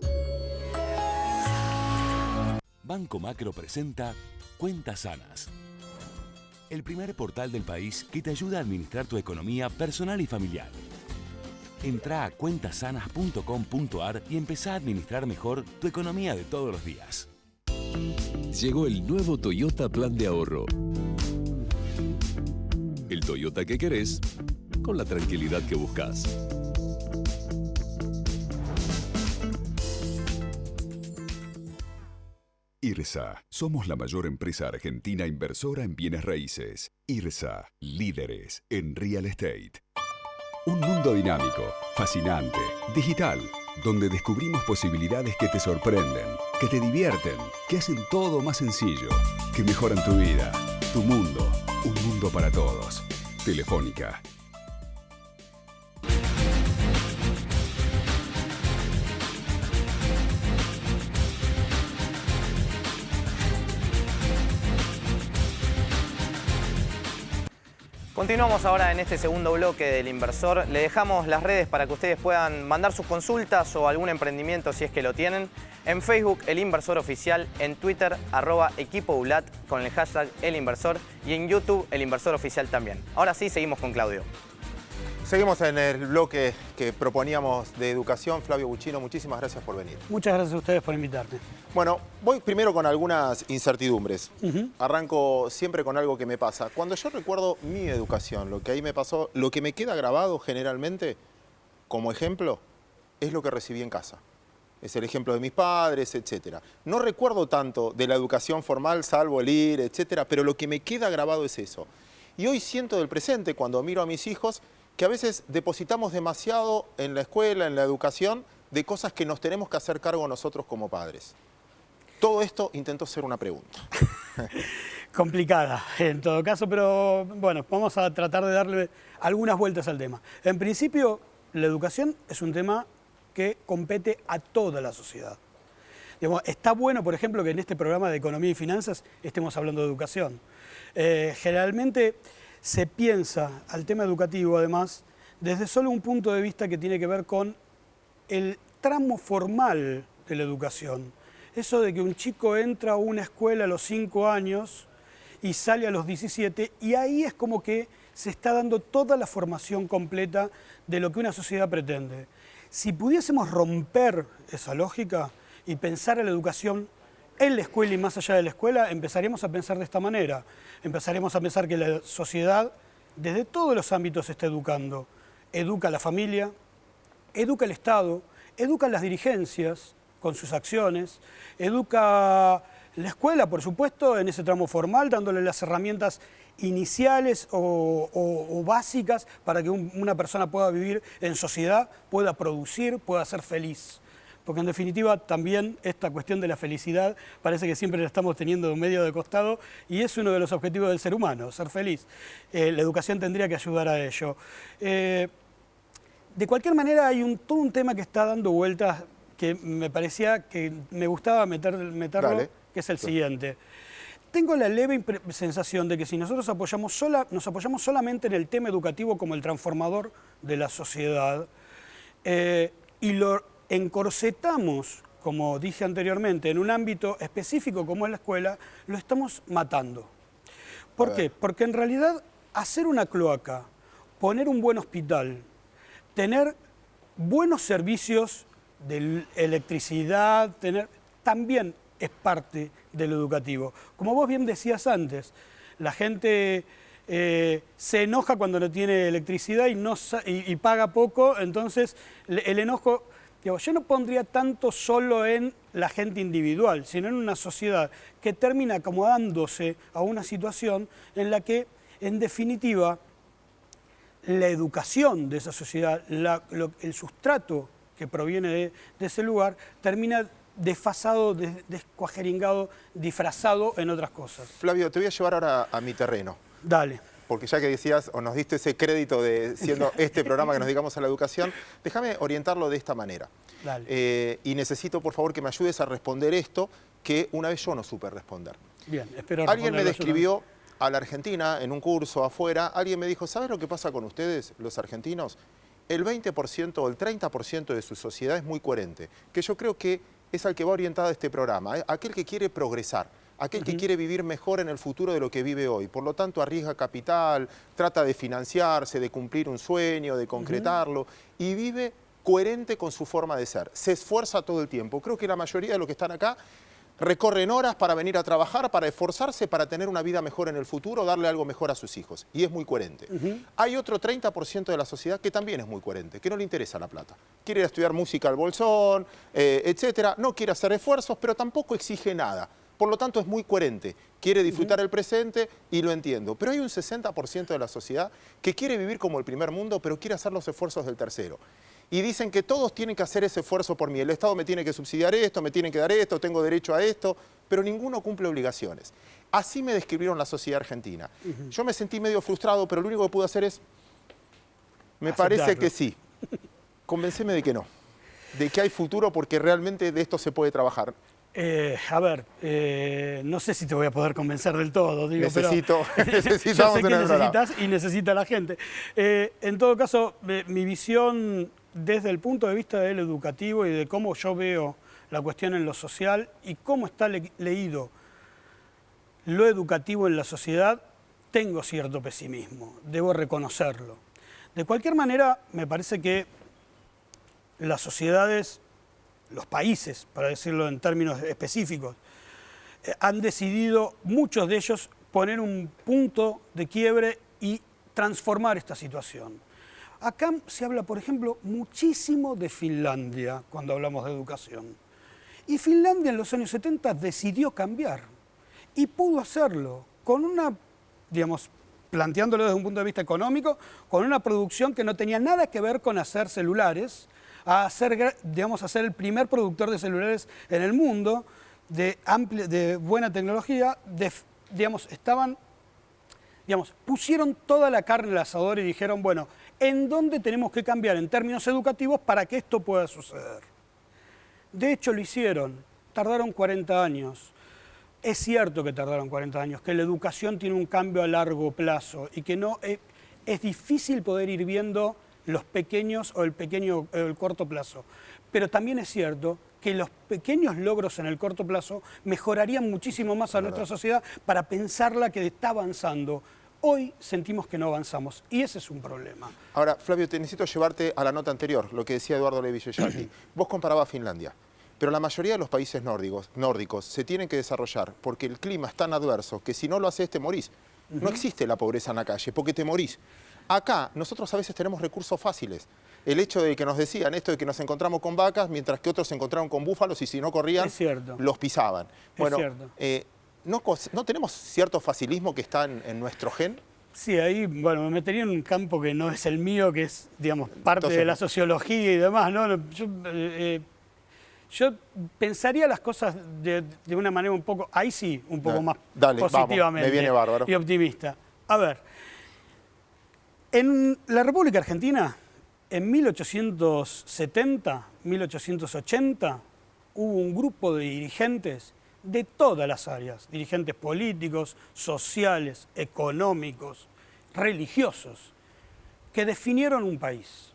Banco Macro presenta Cuentas Sanas. El primer portal del país que te ayuda a administrar tu economía personal y familiar. Entrá a cuentasanas.com.ar y empezá a administrar mejor tu economía de todos los días. Llegó el nuevo Toyota Plan de Ahorro. El Toyota que querés, con la tranquilidad que buscas. IRSA. Somos la mayor empresa argentina inversora en bienes raíces. IRSA. Líderes en real estate. Un mundo dinámico, fascinante, digital, donde descubrimos posibilidades que te sorprenden, que te divierten, que hacen todo más sencillo, que mejoran tu vida, tu mundo, un mundo para todos. Telefónica. Continuamos ahora en este segundo bloque del Inversor. Le dejamos las redes para que ustedes puedan mandar sus consultas o algún emprendimiento si es que lo tienen. En Facebook, El Inversor Oficial. En Twitter, @EquipoUlat con el hashtag El Inversor. Y en YouTube, El Inversor Oficial también. Ahora sí, seguimos con Claudio. Seguimos en el bloque que proponíamos de educación. Flavio Buccino, muchísimas gracias por venir. Muchas gracias a ustedes por invitarme. Bueno, voy primero con algunas incertidumbres. Arranco siempre con algo que me pasa. Cuando yo recuerdo mi educación, lo que ahí me pasó, lo que me queda grabado generalmente, como ejemplo, es lo que recibí en casa. Es el ejemplo de mis padres, etcétera. No recuerdo tanto de la educación formal, salvo el ir, etcétera, pero lo que me queda grabado es eso. Y hoy siento del presente, cuando miro a mis hijos, que a veces depositamos demasiado en la escuela, en la educación, de cosas que nos tenemos que hacer cargo nosotros como padres. Todo esto intento hacer una pregunta. Complicada, en todo caso, pero bueno, vamos a tratar de darle algunas vueltas al tema. En principio, la educación es un tema que compete a toda la sociedad. Digamos, está bueno, por ejemplo, que en este programa de Economía y Finanzas estemos hablando de educación. Generalmente se piensa al tema educativo, además, desde solo un punto de vista que tiene que ver con el tramo formal de la educación. Eso de que un chico entra a una escuela a los 5 años y sale a los 17, y ahí es como que se está dando toda la formación completa de lo que una sociedad pretende. Si pudiésemos romper esa lógica y pensar en la educación en la escuela y más allá de la escuela, empezaríamos a pensar de esta manera. Empezaríamos a pensar que la sociedad, desde todos los ámbitos, está educando. Educa a la familia, educa al Estado, educa a las dirigencias con sus acciones, educa la escuela, por supuesto, en ese tramo formal, dándole las herramientas iniciales o básicas para que una persona pueda vivir en sociedad, pueda producir, pueda ser feliz. Porque en definitiva también esta cuestión de la felicidad parece que siempre la estamos teniendo medio de costado y es uno de los objetivos del ser humano, ser feliz. La educación tendría que ayudar a ello. De cualquier manera hay todo un tema que está dando vueltas que me parecía que me gustaba meterlo, dale, que es el siguiente. Tengo la leve sensación de que si nosotros nos apoyamos solamente en el tema educativo como el transformador de la sociedad y lo encorsetamos, como dije anteriormente, en un ámbito específico como es la escuela, lo estamos matando. ¿Por qué? Porque en realidad hacer una cloaca, poner un buen hospital, tener buenos servicios de electricidad, también es parte de lo educativo. Como vos bien decías antes, la gente se enoja cuando no tiene electricidad y paga poco, entonces el enojo, digo, yo no pondría tanto solo en la gente individual, sino en una sociedad que termina acomodándose a una situación en la que, en definitiva, la educación de esa sociedad, el sustrato que proviene de ese lugar, termina desfasado, descuajeringado, disfrazado en otras cosas. Flavio, te voy a llevar ahora a mi terreno. Dale. Porque ya que decías, o nos diste ese crédito de siendo este programa que nos dedicamos a la educación, déjame orientarlo de esta manera. Dale. Y necesito, por favor, que me ayudes a responder esto que una vez yo no supe responder. Bien, espero Alguien me describió a la Argentina en un curso afuera, alguien me dijo, ¿sabes lo que pasa con ustedes, los argentinos? El 20% o el 30% de su sociedad es muy coherente, que yo creo que es al que va orientado este programa, aquel que quiere progresar, aquel que quiere vivir mejor en el futuro de lo que vive hoy. Por lo tanto, arriesga capital, trata de financiarse, de cumplir un sueño, de concretarlo, y vive coherente con su forma de ser. Se esfuerza todo el tiempo. Creo que la mayoría de los que están acá recorren horas para venir a trabajar, para esforzarse, para tener una vida mejor en el futuro, darle algo mejor a sus hijos. Y es muy coherente. Hay otro 30% de la sociedad que también es muy coherente, que no le interesa la plata. Quiere ir a estudiar música al bolsón, etcétera. No quiere hacer esfuerzos, pero tampoco exige nada. Por lo tanto, es muy coherente. Quiere disfrutar el presente y lo entiendo. Pero hay un 60% de la sociedad que quiere vivir como el primer mundo, pero quiere hacer los esfuerzos del tercero. Y dicen que todos tienen que hacer ese esfuerzo por mí. El Estado me tiene que subsidiar esto, me tienen que dar esto, tengo derecho a esto, pero ninguno cumple obligaciones. Así me describieron la sociedad argentina. Yo me sentí medio frustrado, pero lo único que pude hacer es, me parece que sí. Convenceme de que no, de que hay futuro porque realmente de esto se puede trabajar. A ver, no sé si te voy a poder convencer del todo, digo, necesitamos yo sé que necesitas y necesita la gente. En todo caso, mi visión desde el punto de vista del educativo y de cómo yo veo la cuestión en lo social y cómo está leído lo educativo en la sociedad, tengo cierto pesimismo, debo reconocerlo. De cualquier manera, me parece que las sociedades, los países, para decirlo en términos específicos, han decidido, muchos de ellos, poner un punto de quiebre y transformar esta situación. Acá se habla, por ejemplo, muchísimo de Finlandia cuando hablamos de educación. Y Finlandia en los años 70 decidió cambiar y pudo hacerlo con una, digamos, planteándolo desde un punto de vista económico, con una producción que no tenía nada que ver con hacer celulares, a ser, digamos, a ser el primer productor de celulares en el mundo, de buena tecnología, pusieron toda la carne al asador y dijeron, bueno, ¿en dónde tenemos que cambiar en términos educativos para que esto pueda suceder? De hecho, lo hicieron. tardaron 40 años. Es cierto que tardaron 40 años, que la educación tiene un cambio a largo plazo y que no es difícil poder ir viendo los pequeños o el corto plazo. Pero también es cierto que los pequeños logros en el corto plazo mejorarían muchísimo más a nuestra sociedad para pensarla que está avanzando. Hoy sentimos que no avanzamos y ese es un problema. Ahora, Flavio, te necesito llevarte a la nota anterior, lo que decía Eduardo Levi Villolati. Vos comparabas Finlandia. Pero la mayoría de los países nórdicos se tienen que desarrollar porque el clima es tan adverso que si no lo haces te morís. No existe la pobreza en la calle porque te morís. Acá nosotros a veces tenemos recursos fáciles. El hecho de que nos decían esto de que nos encontramos con vacas mientras que otros se encontraron con búfalos y si no corrían los pisaban. Bueno, ¿no tenemos cierto facilismo que está en nuestro gen? Sí, ahí, bueno, me metería en un campo que no es el mío, que es, digamos, parte de la sociología y demás, ¿no? Yo pensaría las cosas de una manera un poco, ahí sí, un poco más positivamente. Vamos, me viene bárbaro. Y optimista. A ver, en la República Argentina, en 1870, 1880, hubo un grupo de dirigentes de todas las áreas, dirigentes políticos, sociales, económicos, religiosos, que definieron un país.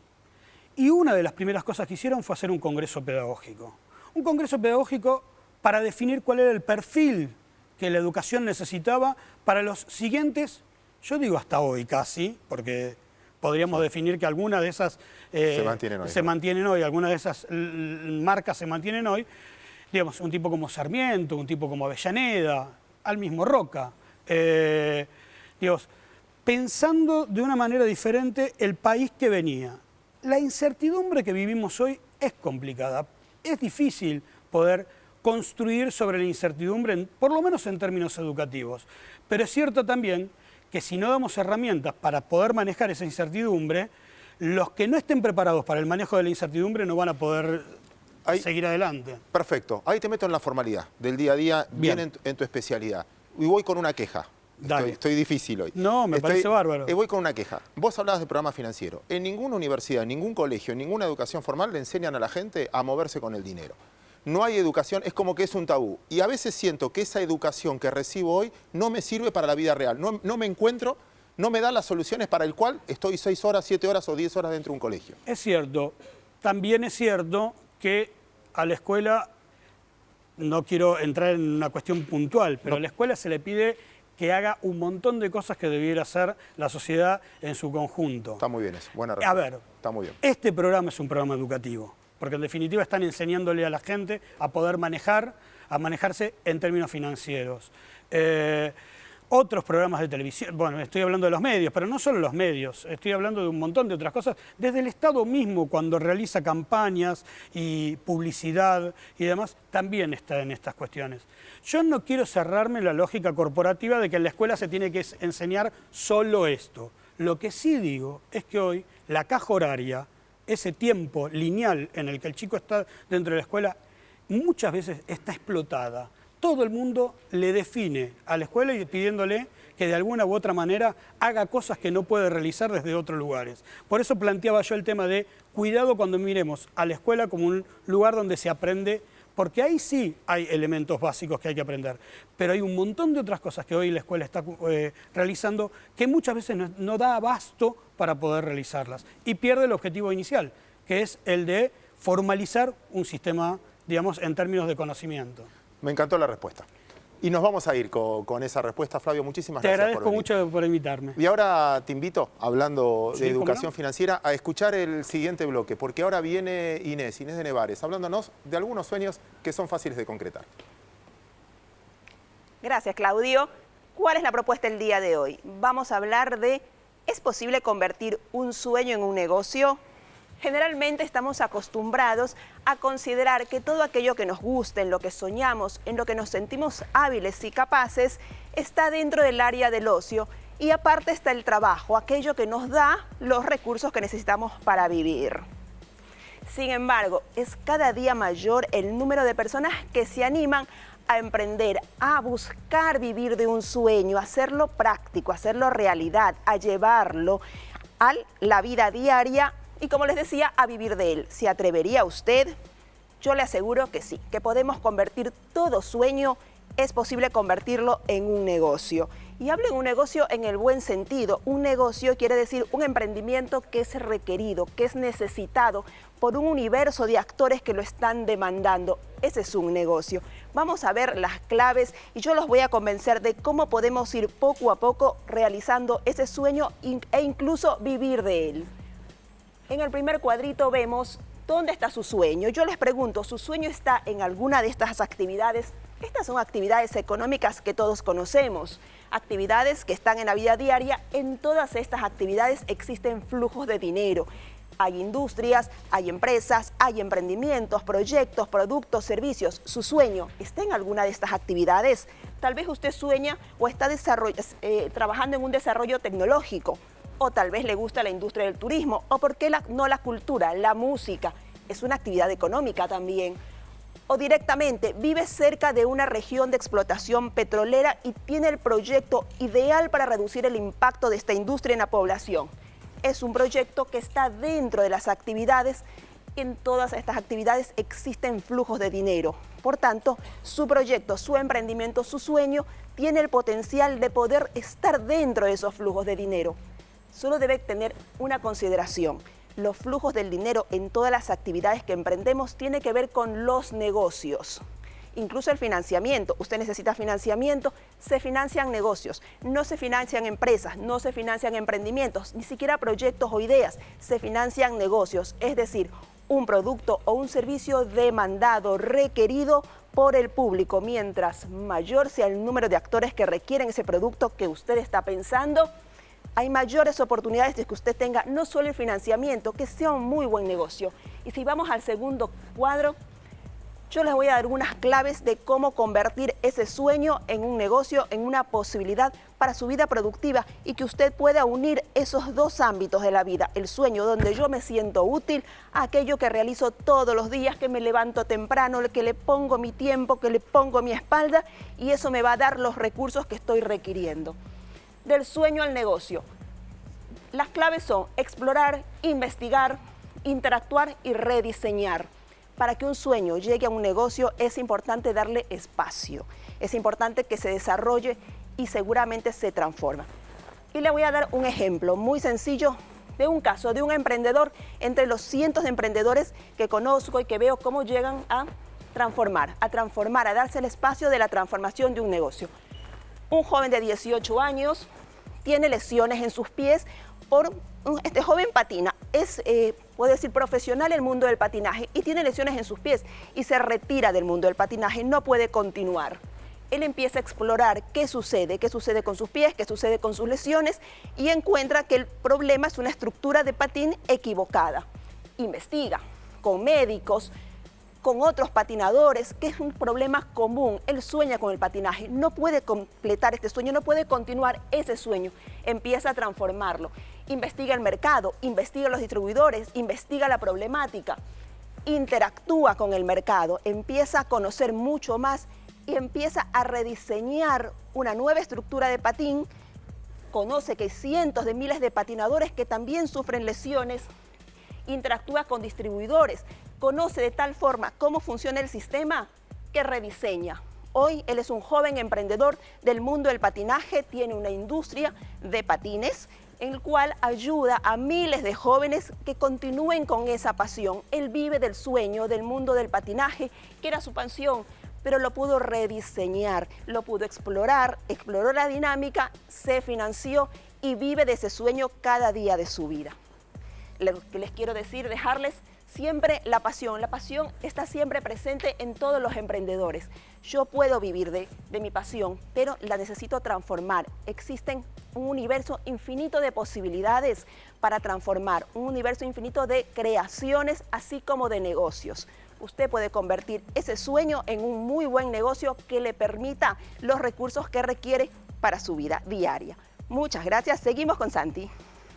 Y una de las primeras cosas que hicieron fue hacer un congreso pedagógico. Un congreso pedagógico para definir cuál era el perfil que la educación necesitaba para los siguientes, yo digo hasta hoy casi, porque podríamos definir que algunas de esas se mantienen hoy, algunas de esas marcas se mantienen hoy, digamos, un tipo como Sarmiento, un tipo como Avellaneda, al mismo Roca, digamos, pensando de una manera diferente el país que venía. La incertidumbre que vivimos hoy es complicada, es difícil poder construir sobre la incertidumbre, por lo menos en términos educativos, pero es cierto también que si no damos herramientas para poder manejar esa incertidumbre, los que no estén preparados para el manejo de la incertidumbre no van a poder seguir adelante. Perfecto. Ahí te meto en la formalidad del día a día, bien en tu especialidad. Y voy con una queja. Estoy difícil hoy. No, me parece bárbaro. Voy con una queja. Vos hablabas de programa financiero. En ninguna universidad, en ningún colegio, en ninguna educación formal le enseñan a la gente a moverse con el dinero. No hay educación, es como que es un tabú. Y a veces siento que esa educación que recibo hoy no me sirve para la vida real. No me encuentro, no me da las soluciones para el cual estoy 6 horas, 7 horas o 10 horas dentro de un colegio. Es cierto. También es cierto que a la escuela, no quiero entrar en una cuestión puntual, pero a la escuela se le pide que haga un montón de cosas que debiera hacer la sociedad en su conjunto. Está muy bien eso, buena respuesta. A ver, está muy bien. Este programa es un programa educativo, porque en definitiva están enseñándole a la gente a poder manejarse en términos financieros. Otros programas de televisión, bueno, estoy hablando de los medios, pero no solo los medios, estoy hablando de un montón de otras cosas, desde el Estado mismo cuando realiza campañas y publicidad y demás, también está en estas cuestiones. Yo no quiero cerrarme en la lógica corporativa de que en la escuela se tiene que enseñar solo esto. Lo que sí digo es que hoy la caja horaria, ese tiempo lineal en el que el chico está dentro de la escuela, muchas veces está explotada. Todo el mundo le define a la escuela y pidiéndole que de alguna u otra manera haga cosas que no puede realizar desde otros lugares. Por eso planteaba yo el tema de cuidado cuando miremos a la escuela como un lugar donde se aprende, porque ahí sí hay elementos básicos que hay que aprender, pero hay un montón de otras cosas que hoy la escuela está realizando que muchas veces no da abasto para poder realizarlas y pierde el objetivo inicial, que es el de formalizar un sistema, digamos, en términos de conocimiento. Me encantó la respuesta. Y nos vamos a ir con esa respuesta, Flavio. Muchísimas gracias. Te agradezco mucho por invitarme. Y ahora te invito, hablando de educación financiera, a escuchar el siguiente bloque, porque ahora viene Inés de Nevares, hablándonos de algunos sueños que son fáciles de concretar. Gracias, Claudio. ¿Cuál es la propuesta del día de hoy? Vamos a hablar de, ¿es posible convertir un sueño en un negocio? Generalmente estamos acostumbrados a considerar que todo aquello que nos gusta, en lo que soñamos, en lo que nos sentimos hábiles y capaces, está dentro del área del ocio y aparte está el trabajo, aquello que nos da los recursos que necesitamos para vivir. Sin embargo, es cada día mayor el número de personas que se animan a emprender, a buscar vivir de un sueño, a hacerlo práctico, a hacerlo realidad, a llevarlo a la vida diaria y, como les decía, a vivir de él. ¿Se atrevería usted? Yo le aseguro que sí, que podemos convertir todo sueño, es posible convertirlo en un negocio. Y hablo en un negocio en el buen sentido. Un negocio quiere decir un emprendimiento que es requerido, que es necesitado por un universo de actores que lo están demandando. Ese es un negocio. Vamos a ver las claves y yo los voy a convencer de cómo podemos ir poco a poco realizando ese sueño e incluso vivir de él. En el primer cuadrito vemos dónde está su sueño. Yo les pregunto, ¿su sueño está en alguna de estas actividades? Estas son actividades económicas que todos conocemos, actividades que están en la vida diaria. En todas estas actividades existen flujos de dinero. Hay industrias, hay empresas, hay emprendimientos, proyectos, productos, servicios. ¿Su sueño está en alguna de estas actividades? Tal vez usted sueña o está trabajando en un desarrollo tecnológico, o tal vez le gusta la industria del turismo, o por qué no la cultura, la música. Es una actividad económica también. O directamente vive cerca de una región de explotación petrolera y tiene el proyecto ideal para reducir el impacto de esta industria en la población. Es un proyecto que está dentro de las actividades. En todas estas actividades existen flujos de dinero. Por tanto, su proyecto, su emprendimiento, su sueño tiene el potencial de poder estar dentro de esos flujos de dinero. Solo debe tener una consideración. Los flujos del dinero en todas las actividades que emprendemos tiene que ver con los negocios. Incluso el financiamiento. Usted necesita financiamiento, se financian negocios, no se financian empresas, no se financian emprendimientos, ni siquiera proyectos o ideas, se financian negocios. Es decir, un producto o un servicio demandado, requerido por el público. Mientras mayor sea el número de actores que requieren ese producto que usted está pensando, hay mayores oportunidades de que usted tenga no solo el financiamiento, que sea un muy buen negocio. Y si vamos al segundo cuadro, yo les voy a dar unas claves de cómo convertir ese sueño en un negocio, en una posibilidad para su vida productiva y que usted pueda unir esos dos ámbitos de la vida. El sueño donde yo me siento útil, aquello que realizo todos los días, que me levanto temprano, que le pongo mi tiempo, que le pongo mi espalda y eso me va a dar los recursos que estoy requiriendo. Del sueño al negocio. Las claves son explorar, investigar, interactuar y rediseñar. Para que un sueño llegue a un negocio es importante darle espacio, es importante que se desarrolle y seguramente se transforma. Y le voy a dar un ejemplo muy sencillo de un caso de un emprendedor entre los cientos de emprendedores que conozco y que veo cómo llegan a transformar, a darse el espacio de la transformación de un negocio. Un joven de 18 años tiene lesiones en sus pies este joven patina, puede decir profesional en el mundo del patinaje y tiene lesiones en sus pies y se retira del mundo del patinaje, no puede continuar. Él empieza a explorar qué sucede con sus pies, qué sucede con sus lesiones y encuentra que el problema es una estructura de patín equivocada. Investiga con médicos, con otros patinadores, que es un problema común. Él sueña con el patinaje, no puede completar este sueño, no puede continuar ese sueño. Empieza a transformarlo. Investiga el mercado, investiga los distribuidores, investiga la problemática, interactúa con el mercado, empieza a conocer mucho más y empieza a rediseñar una nueva estructura de patín. Conoce que hay cientos de miles de patinadores que también sufren lesiones, interactúa con distribuidores, conoce de tal forma cómo funciona el sistema que rediseña. Hoy él es un joven emprendedor del mundo del patinaje, tiene una industria de patines en el cual ayuda a miles de jóvenes que continúen con esa pasión. Él vive del sueño del mundo del patinaje, que era su pasión, pero lo pudo rediseñar, lo pudo explorar, exploró la dinámica, se financió y vive de ese sueño cada día de su vida. Lo que les quiero decir, dejarles siempre la pasión está siempre presente en todos los emprendedores. Yo puedo vivir de mi pasión, pero la necesito transformar. Existen un universo infinito de posibilidades para transformar, un universo infinito de creaciones, así como de negocios. Usted puede convertir ese sueño en un muy buen negocio que le permita los recursos que requiere para su vida diaria. Muchas gracias. Seguimos con Santi.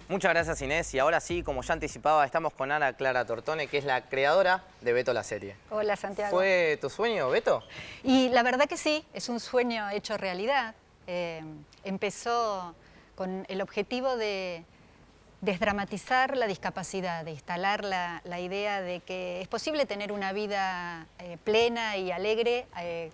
Muchas gracias, Inés. Y ahora sí, como ya anticipaba, estamos con Ana Clara Tortone, que es la creadora de Beto la serie. Hola, Santiago. ¿Fue tu sueño, Beto? Y la verdad que sí, es un sueño hecho realidad. Empezó con el objetivo de desdramatizar la discapacidad, de instalar la idea de que es posible tener una vida plena y alegre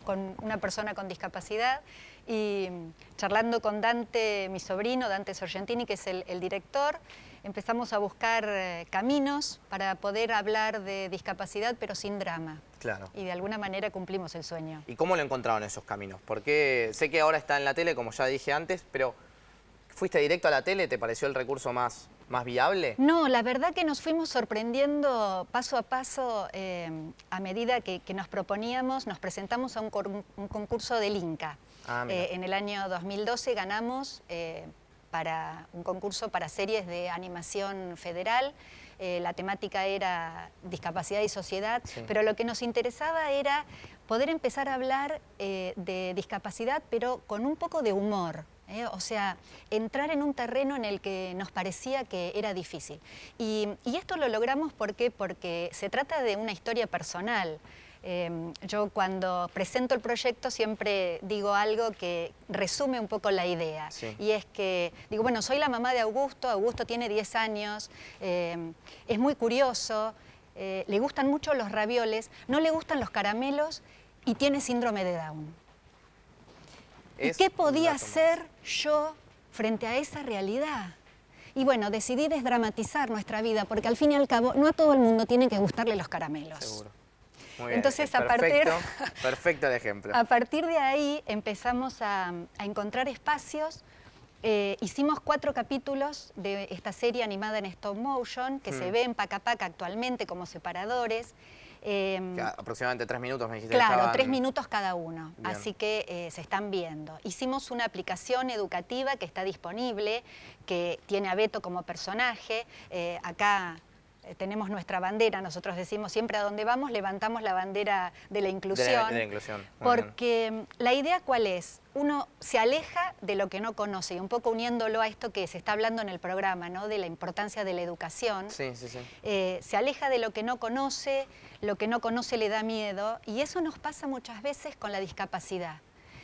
con una persona con discapacidad. Y charlando con Dante, mi sobrino, Dante Sorgentini, que es el director, empezamos a buscar caminos para poder hablar de discapacidad, pero sin drama. Claro. Y de alguna manera cumplimos el sueño. ¿Y cómo lo encontraron esos caminos? Porque sé que ahora está en la tele, como ya dije antes, pero ¿fuiste directo a la tele? ¿Te pareció el recurso más viable? No, la verdad que nos fuimos sorprendiendo paso a paso a medida que nos proponíamos. Nos presentamos a un concurso del Inca. En el año 2012 ganamos para un concurso para series de animación federal. La temática era discapacidad y sociedad, pero lo que nos interesaba era poder empezar a hablar de discapacidad, pero con un poco de humor. O sea, entrar en un terreno en el que nos parecía que era difícil. Y esto lo logramos porque se trata de una historia personal. Yo cuando presento el proyecto siempre digo algo que resume un poco la idea. Y es que, digo, bueno, soy la mamá de Augusto, Augusto tiene 10 años, es muy curioso, le gustan mucho los ravioles, no le gustan los caramelos y tiene síndrome de Down. ¿Y qué podía hacer yo frente a esa realidad? Y bueno, decidí desdramatizar nuestra vida, porque al fin y al cabo no a todo el mundo tiene que gustarle los caramelos. Seguro. Muy bien. Entonces, perfecto el ejemplo. A partir de ahí empezamos a encontrar espacios. Hicimos 4 capítulos de esta serie animada en stop motion, que se ve en Paca Paca actualmente como separadores. Aproximadamente 3 minutos me dijiste. Claro, 3 minutos cada uno, así que se están viendo. Hicimos una aplicación educativa que está disponible, que tiene a Beto como personaje. Acá tenemos nuestra bandera, nosotros decimos siempre a donde vamos levantamos la bandera de la inclusión. De la inclusión. Porque la idea ¿cuál es? Uno se aleja de lo que no conoce, y un poco uniéndolo a esto que se está hablando en el programa, ¿no? De la importancia de la educación. Se aleja de lo que no conoce le da miedo, y eso nos pasa muchas veces con la discapacidad.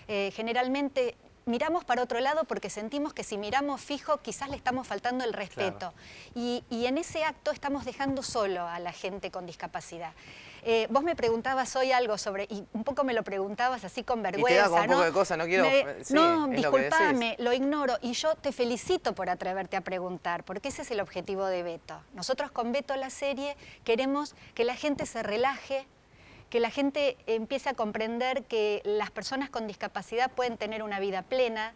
Generalmente miramos para otro lado porque sentimos que si miramos fijo quizás le estamos faltando el respeto. Y en ese acto estamos dejando solo a la gente con discapacidad. Vos me preguntabas hoy algo sobre, y un poco me lo preguntabas así con vergüenza. Y te da como un poco de cosa, no quiero... no, disculpame, lo ignoro. Y yo te felicito por atreverte a preguntar, porque ese es el objetivo de Beto. Nosotros con Beto la serie queremos que la gente se relaje, que la gente empiece a comprender que las personas con discapacidad pueden tener una vida plena,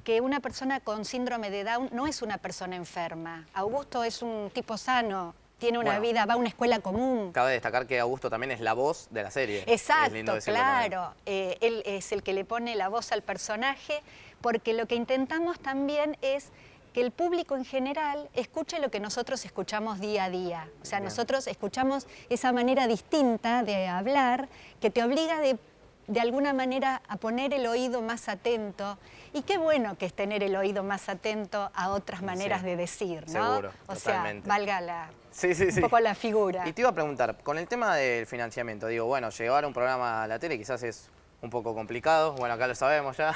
que una persona con síndrome de Down no es una persona enferma. Augusto es un tipo sano, tiene una vida, va a una escuela común. Cabe destacar que Augusto también es la voz de la serie. Exacto, claro. Él es el que le pone la voz al personaje, porque lo que intentamos también es que el público en general escuche lo que nosotros escuchamos día a día. O sea, nosotros escuchamos esa manera distinta de hablar que te obliga de alguna manera a poner el oído más atento. Y qué bueno que es tener el oído más atento a otras maneras de decir, ¿no? Seguro, o totalmente. sea, valga un poco la figura. Y te iba a preguntar, con el tema del financiamiento, digo, bueno, llevar un programa a la tele quizás es un poco complicado, bueno, acá lo sabemos ya.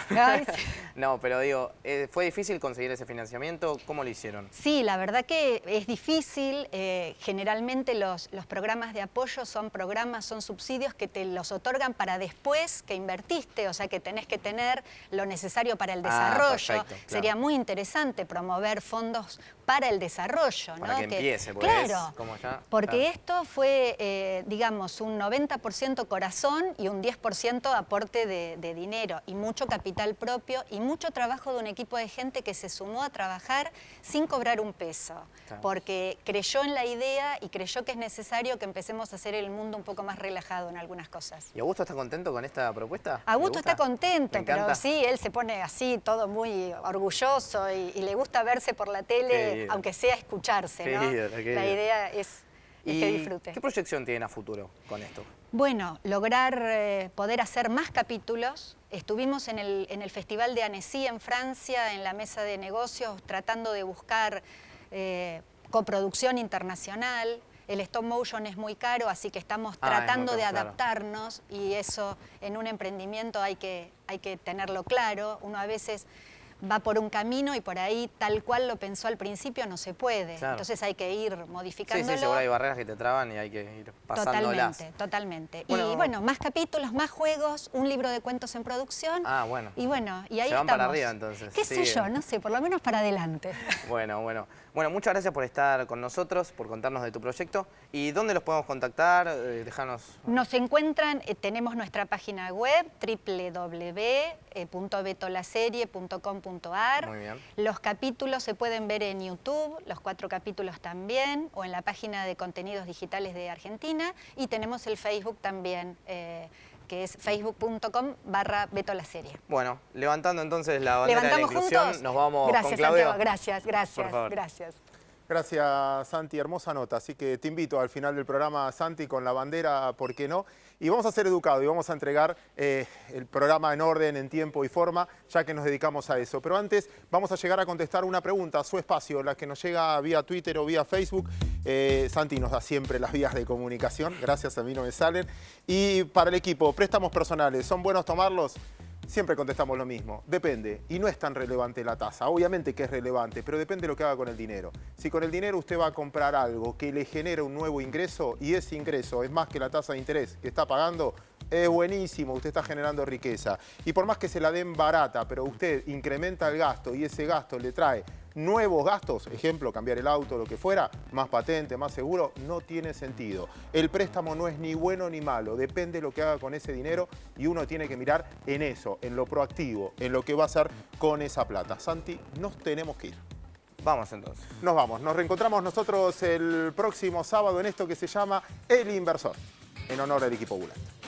No, pero digo, ¿fue difícil conseguir ese financiamiento? ¿Cómo lo hicieron? Sí, la verdad que es difícil. Generalmente los programas de apoyo son subsidios que te los otorgan para después que invertiste, o sea que tenés que tener lo necesario para el desarrollo. Perfecto, claro. Sería muy interesante promover fondos para el desarrollo, para ¿no? que empiece, pues, claro, como ya, porque esto fue, digamos, un 90% corazón y un 10% aporte de dinero, y mucho capital propio y mucho trabajo de un equipo de gente que se sumó a trabajar sin cobrar un peso, porque creyó en la idea y creyó que es necesario que empecemos a hacer el mundo un poco más relajado en algunas cosas. ¿Y Augusto está contento con esta propuesta? Augusto está contento, pero sí, él se pone así, todo muy orgulloso y le gusta verse por la tele, aunque sea escucharse, ¿no? La idea es que disfrute. ¿Qué proyección tienen a futuro con esto? Bueno, lograr poder hacer más capítulos. Estuvimos en el Festival de Annecy en Francia, en la mesa de negocios, tratando de buscar coproducción internacional. El stop motion es muy caro, así que estamos tratando de adaptarnos, y eso en un emprendimiento hay que tenerlo claro. Uno a veces va por un camino y por ahí tal cual lo pensó al principio no se puede. Claro. Entonces hay que ir modificándolo. Sí, seguro hay barreras que te traban y hay que ir pasándolas. Totalmente. Bueno, y bueno, más capítulos, más juegos, un libro de cuentos en producción. Ah, bueno. Y bueno, y ahí se van estamos. para arriba entonces. ¿Qué sé yo? No sé, por lo menos para adelante. Bueno, muchas gracias por estar con nosotros, por contarnos de tu proyecto. ¿Y dónde los podemos contactar? Déjanos... Nos encuentran, tenemos nuestra página web, www.betolaserie.com.ar. Muy bien. Los capítulos se pueden ver en YouTube, los 4 capítulos también, o en la página de contenidos digitales de Argentina. Y tenemos el Facebook también, que es facebook.com/betolaserie. Bueno, levantando entonces la bandera de la inclusión, juntos. nos vamos Gracias, con Claudio. Santiago. Gracias. Gracias, Santi, hermosa nota. Así que te invito al final del programa, Santi, con la bandera, ¿por qué no? Y vamos a ser educados y vamos a entregar el programa en orden, en tiempo y forma, ya que nos dedicamos a eso. Pero antes vamos a llegar a contestar una pregunta a su espacio, la que nos llega vía Twitter o vía Facebook. Santi nos da siempre las vías de comunicación, gracias, a mí no me salen. Y para el equipo, préstamos personales, ¿son buenos tomarlos? Siempre contestamos lo mismo, depende, y no es tan relevante la tasa, obviamente que es relevante, pero depende de lo que haga con el dinero. Si con el dinero usted va a comprar algo que le genere un nuevo ingreso, y ese ingreso es más que la tasa de interés que está pagando, es buenísimo, usted está generando riqueza. Y por más que se la den barata, pero usted incrementa el gasto y ese gasto le trae nuevos gastos, ejemplo, cambiar el auto, lo que fuera, más patente, más seguro, no tiene sentido. El préstamo no es ni bueno ni malo, depende de lo que haga con ese dinero y uno tiene que mirar en eso, en lo proactivo, en lo que va a hacer con esa plata. Santi, nos tenemos que ir. Vamos entonces. Nos vamos, nos reencontramos nosotros el próximo sábado en esto que se llama El Inversor, en honor al equipo Bulante.